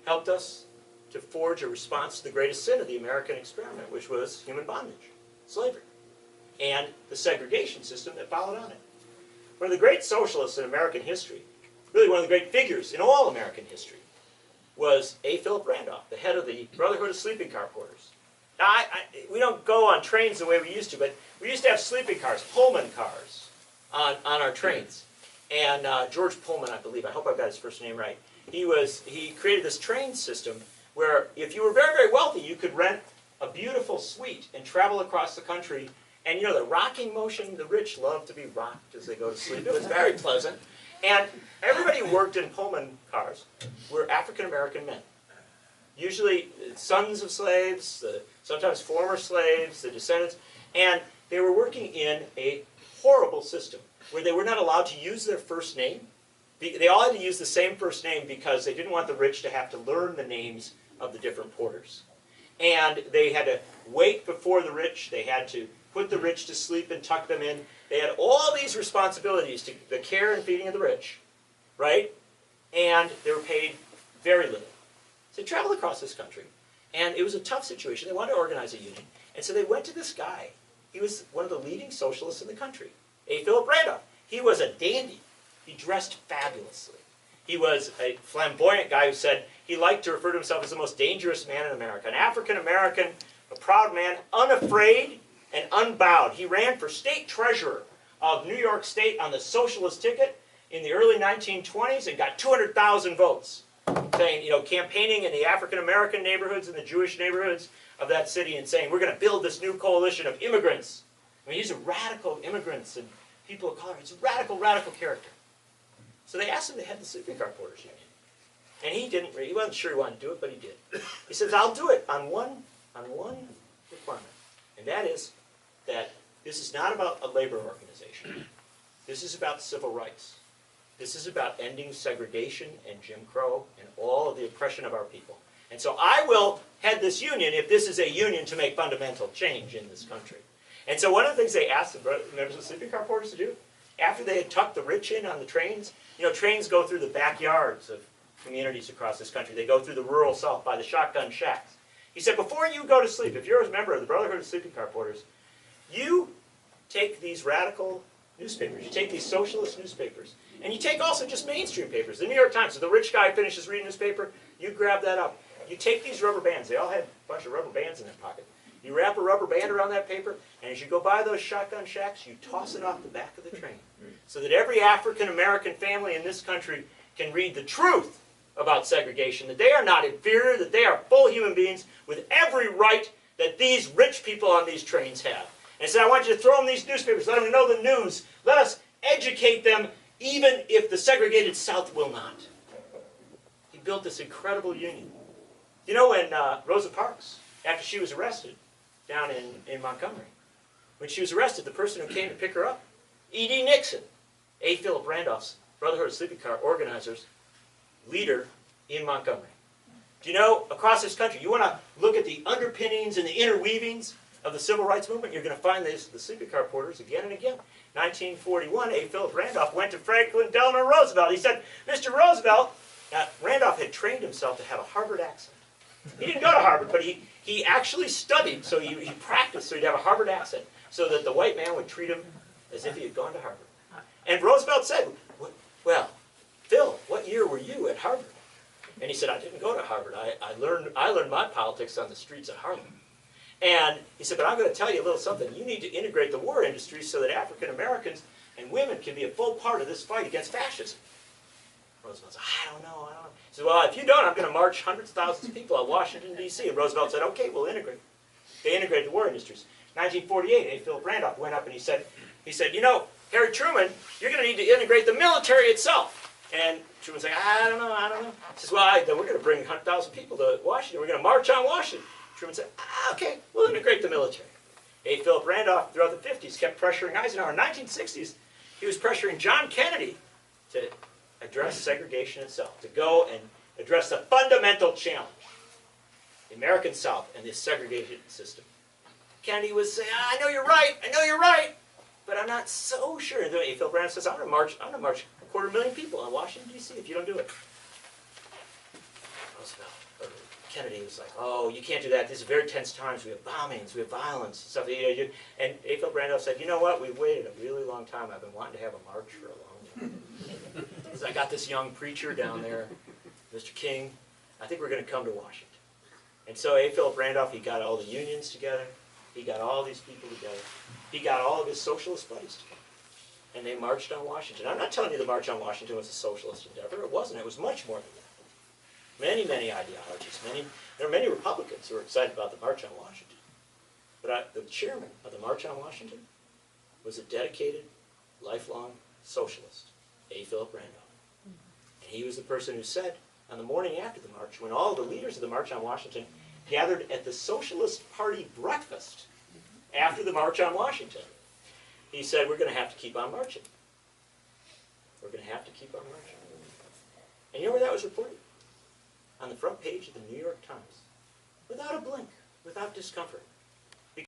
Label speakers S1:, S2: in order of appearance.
S1: helped us to forge a response to the greatest sin of the American experiment, which was human bondage, slavery, and the segregation system that followed on it. One of the great socialists in American history, really one of the great figures in all American history, was A. Philip Randolph, the head of the Brotherhood of Sleeping Car Porters. Now, we don't go on trains the way we used to, but we used to have sleeping cars, Pullman cars, on our trains. And George Pullman, I believe, I hope I've got his first name right, he created this train system where if you were very, very wealthy, you could rent a beautiful suite and travel across the country. And you know, the rocking motion, the rich love to be rocked as they go to sleep. It was very pleasant. And everybody who worked in Pullman cars were African-American men. Usually sons of slaves, sometimes former slaves, the descendants. And they were working in a horrible system where they were not allowed to use their first name. They all had to use the same first name because they didn't want the rich to have to learn the names of the different porters. And they had to wait before the rich. They had to put the rich to sleep and tuck them in. They had all these responsibilities to the care and feeding of the rich, right? And they were paid very little. So they traveled across this country, and it was a tough situation. They wanted to organize a union, and so they went to this guy. He was one of the leading socialists in the country, A. Philip Randolph. He was a dandy. He dressed fabulously. He was a flamboyant guy who said he liked to refer to himself as the most dangerous man in America. An African-American, a proud man, unafraid and unbowed. He ran for state treasurer of New York State on the socialist ticket in the early 1920s and got 200,000 votes, saying, you know, campaigning in the African-American neighborhoods and the Jewish neighborhoods of that city and saying, we're going to build this new coalition of immigrants. I mean, he's a radical of immigrants and people of color. He's a radical, radical character. So they asked him to head the sleeping car porters union. And he wasn't sure he wanted to do it, but he did. He says, I'll do it on one requirement. And that is that this is not about a labor organization. This is about civil rights. This is about ending segregation and Jim Crow and all of the oppression of our people. And so I will head this union if this is a union to make fundamental change in this country. And so one of the things they asked the members of the sleeping car porters to do, after they had tucked the rich in on the trains, you know, trains go through the backyards of communities across this country. They go through the rural South by the shotgun shacks. He said, before you go to sleep, if you're a member of the Brotherhood of Sleeping Car Porters, you take these radical newspapers, you take these socialist newspapers, and you take also just mainstream papers. The New York Times, so the rich guy finishes reading newspaper, you grab that up. You take these rubber bands, they all had a bunch of rubber bands in their pocket. You wrap a rubber band around that paper, and as you go by those shotgun shacks, you toss it off the back of the train. So that every African-American family in this country can read the truth about segregation, that they are not inferior, that they are full human beings with every right that these rich people on these trains have. And so I want you to throw them these newspapers, let them know the news, let us educate them even if the segregated South will not. He built this incredible union. You know when Rosa Parks, after she was arrested down in Montgomery, when she was arrested, the person who came to pick her up, E.D. Nixon, A. Philip Randolph's Brotherhood of Sleeping Car Organizers, leader in Montgomery. Do you know, across this country, you want to look at the underpinnings and the interweavings of the civil rights movement, you're going to find the sleeping car porters again and again. 1941, A. Philip Randolph went to Franklin Delano Roosevelt. He said, Mr. Roosevelt, Randolph had trained himself to have a Harvard accent. He didn't go to Harvard, but he actually studied, so he practiced so he'd have a Harvard accent, so that the white man would treat him as if he had gone to Harvard. And Roosevelt said, well, Phil, what year were you at Harvard? And he said, I didn't go to Harvard. I learned my politics on the streets of Harlem. And he said, but I'm going to tell you a little something. You need to integrate the war industry so that African Americans and women can be a full part of this fight against fascism. Roosevelt said, I don't know. He said, well, if you don't, I'm going to march hundreds of thousands of people at Washington, D.C. And Roosevelt said, okay, we'll integrate. They integrated the war industries. 1948, A. Philip Randolph went up and he said, you know, Harry Truman, you're going to need to integrate the military itself. And Truman said, I don't know. He says, well, then we're going to bring 100,000 people to Washington. We're going to march on Washington. Truman said, okay, we'll integrate the military. A. Philip Randolph, throughout the 50s, kept pressuring Eisenhower. In the 1960s, he was pressuring John Kennedy to address segregation itself, to go and address the fundamental challenge, the American South and this segregation system. Kennedy was saying, I know you're right, but I'm not so sure. And then A. Philip Randolph says, I'm going to march 250,000 people on Washington, D.C. if you don't do it. Roosevelt. Kennedy was like, oh, you can't do that. These are very tense times. We have bombings, we have violence, stuff. And A. Philip Randolph said, you know what? We've waited a really long time. I've been wanting to have a march for a long time. Because I got this young preacher down there, Mr. King. I think we're going to come to Washington. And so A. Philip Randolph, he got all the unions together. He got all these people together. He got all of his socialist buddies together. And they marched on Washington. I'm not telling you the March on Washington was a socialist endeavor. It wasn't. It was much more than that. Many, many ideologies. There are many Republicans who are excited about the March on Washington. But the chairman of the March on Washington was a dedicated, lifelong socialist, A. Philip Randolph. And he was the person who said, on the morning after the march, when all the leaders of the March on Washington gathered at the Socialist Party breakfast after the March on Washington, he said, we're going to have to keep on marching. We're going to have to keep on marching. And you know where that was reported? On the front page of the New York Times. Without a blink, without discomfort.